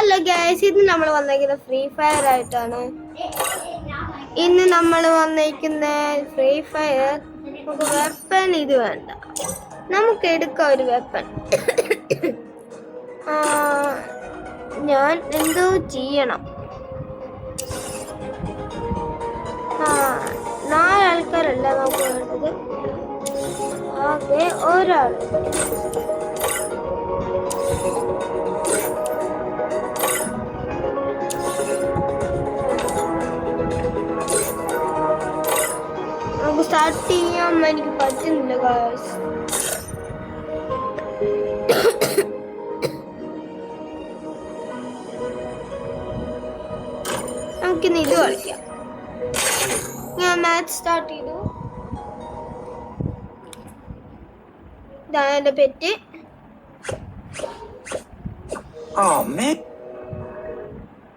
Hello guys, ഇന്ന് നമ്മൾ വന്നിരിക്കുന്നത് ഫ്രീ ഫയർ ആയിട്ടാണ്. ഇന്ന് നമ്മൾ വന്നിരിക്കുന്ന ഫ്രീ ഫയർ. നമുക്ക് വെപ്പൺ ഇത് വേണ്ട, നമുക്ക് എടുക്കാം ഒരു വെപ്പൺ. ഞാൻ എന്തോ ചെയ്യണം. 4 ആൾക്കാരല്ല നമുക്ക് വേണ്ടത്, ആകെ ഒരാൾ. നമുക്ക് സ്റ്റാർട്ട് ചെയ്യാൻ എനിക്ക് പറ്റുന്നില്ല ഗായ്സ്. നമുക്കിന്ന് ഇത് കളിക്കാം. ഞാൻ മാച്ച് സ്റ്റാർട്ട് ചെയ്തു. ഇതാണ് എൻ്റെ പെറ്റ്.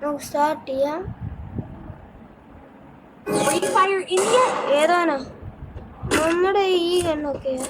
നമുക്ക് സ്റ്റാർട്ട് ചെയ്യാം. ഏതാണോ നമ്മുടെ ഈ കണ്ണൊക്കെയാ?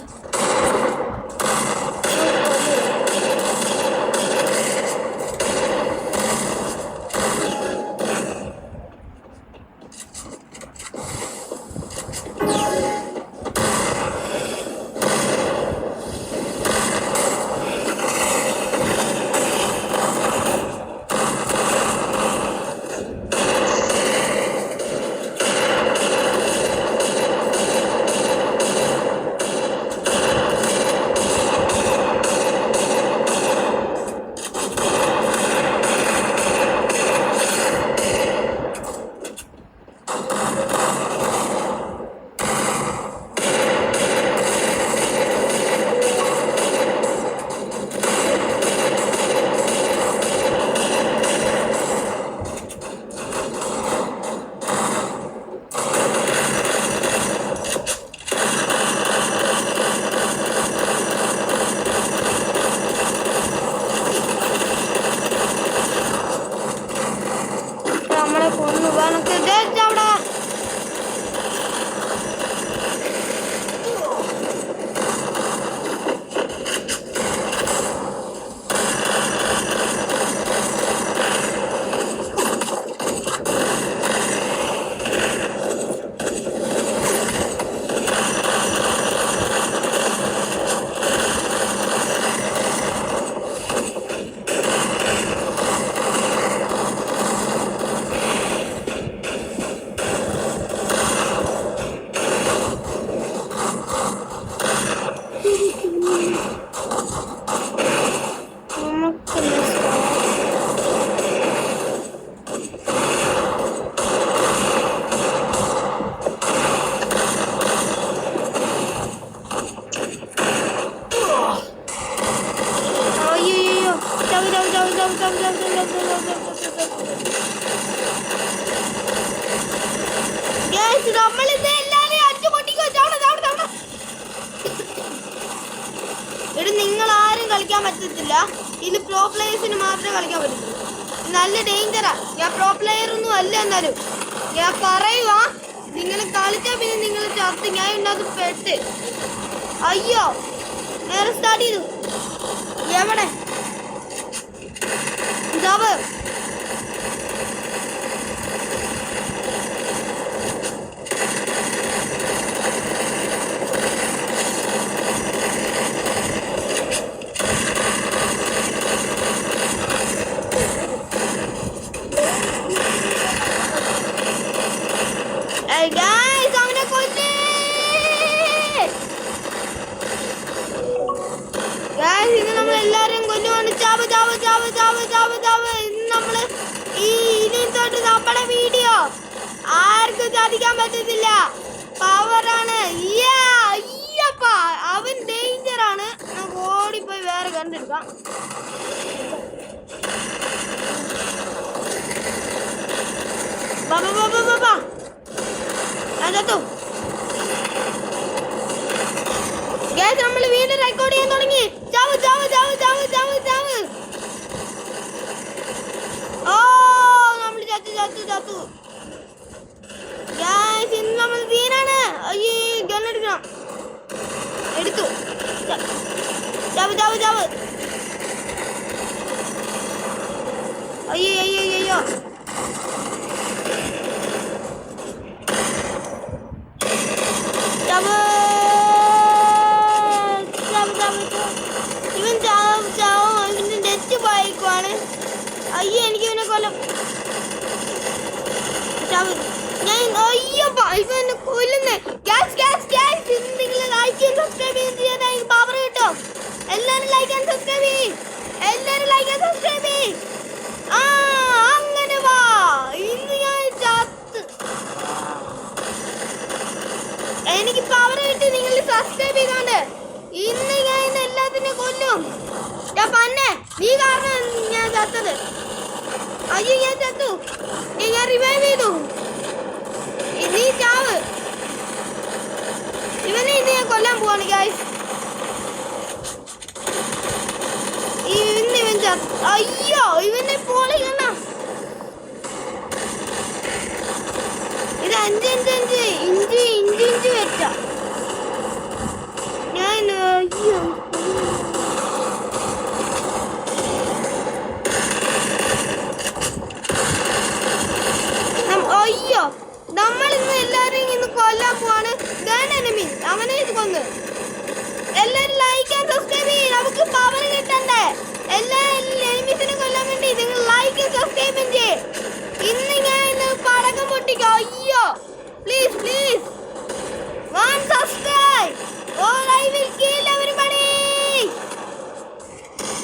നിങ്ങൾ ആരും കളിക്കാൻ പറ്റത്തില്ല. ഇതിൽ പ്രോ പ്ലേയേഴ്സിന് മാത്രമേ കളിക്കാൻ പറ്റത്തുള്ളൂ. നല്ല ഡേഞ്ചറാ. ഞാൻ പ്രോ പ്ലെയർ ഒന്നും അല്ല. എന്നാലും ഞാൻ പറയുവാ, നിങ്ങൾ കളിച്ചാൽ പിന്നെ നിങ്ങൾ ചത്ത്. ഞാൻ ഇതിനകത്ത് പെട്ട്. അയ്യോ, നേരെ സ്റ്റാർട്ട് ചെയ്തു. എവിടെ ജാവ്? ഇന്ന് നമ്മൾ എല്ലാരും കൊല്ലുവാണ്. ചാവ് ചാവ് ചാവ് ചാവ് ചാവ് ചാവ്. ഇന്ന് നമ്മള് ഇനി തൊട്ട് നമ്മുടെ വീഡിയോ ആർക്കും സാധിക്കാൻ പറ്റത്തില്ല. പവറാണ്. അവൻ ഡേഞ്ചറാണ്. നമുക്ക് ഓടിപ്പോയി വേറെ കണ്ടെടുക്കാം. ബാബാ ബാബാ ബാബാ അതോ ഗൈസ്, നമ്മൾ വീണ്ടും റെക്കോർഡ് ചെയ്യാൻ തുടങ്ങി. ചാവ് ചാവ് ചാവ് ചാവ് ചാവ് ചാവ്. ഓ, നമ്മൾ ചത്തു ചത്തു ചത്തു. ഗൈസ്, ഇന്ന് നമ്മൾ സീനാണ്. അയ്യേ, ഗണ്ണെടുക്കണം. എടുത്തു. ചാവ് ചാവ് ചാവ്. അയ്യോ അയ്യോ അയ്യോ ഇവൻ ചാവും ഇവന്റെ ഡെറ്റ് പോയിക്കുവാണ്. അയ്യോ എനിക്ക് ഇവനെ കൊല്ലം ഞാൻ അയ്യോ ഇവനെ കൊല്ലുന്നേ. നിങ്ങൾ ലൈക്ക് ചെയ്ത് സബ്സ്ക്രൈബ് ചെയ്യാൻ പവർ കിട്ടും. എല്ലാവരും ലൈക്ക് ആൻഡ് സബ്സ്ക്രൈബ് ചെയ്യും. ആ അങ്ങനെ വാ. ഇന്ന് ഞാൻ ചത്ത് എനിക്ക് പവർ കിട്ടി. നിങ്ങൾ സബ്സ്ക്രൈബ് ചെയ്തോണ്ട് ഇന്ന് ഞാൻ എല്ലാത്തിനും കൊല്ലും. ഞാൻ പന്നെ നീ കാരണം ഞാൻ ചത്തത്. അയ്യോ ഞാൻ ചത്തു. ഞാൻ റിവൈവ് ചെയ്തു. നീ ചാവ്. ഇവനെ ഇന്ന് ഞാൻ കൊല്ലാൻ പോവാണ് ഗൈസ്. ഇവൻ ചത്തു. അയ്യോ ഇവനെ പോലെ കാണാം. ഇത് 5 ഇഞ്ച് വെച്ച ഞാൻ. അയ്യോ അയ്യോ നമ്മൾ ഇന്ന് എല്ലാരും ഇന്ന് കൊല്ലാൻ പോവാണ്. അവനെ ഇത് കൊന്ന്. എല്ലാരും ലൈക്ക് ആൻഡ് സബ്സ്ക്രൈബ് ചെയ്യും. നമുക്ക് പവർ കിട്ടണ്ടേ? എല്ലാ എനിമീസിനെ കൊല്ലാൻ വേണ്ടി നിങ്ങൾ ലൈക്ക് സബ്സ്ക്രൈബ് ചെയ്യേ. ഇന്ന് ഞാൻ പടക്കം പൊട്ടിക്കോ. അയ്യോ please 1 subscribe or I will kill everybody.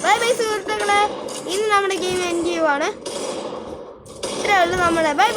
Bye സുഹൃത്തുക്കളെ. ഇന്ന് നമ്മുടെ ഗെയിം എൻഡ് ചെയ്യുവാണ്. ഇത്രയേ ഉള്ളൂ നമ്മുടെ. ബൈ.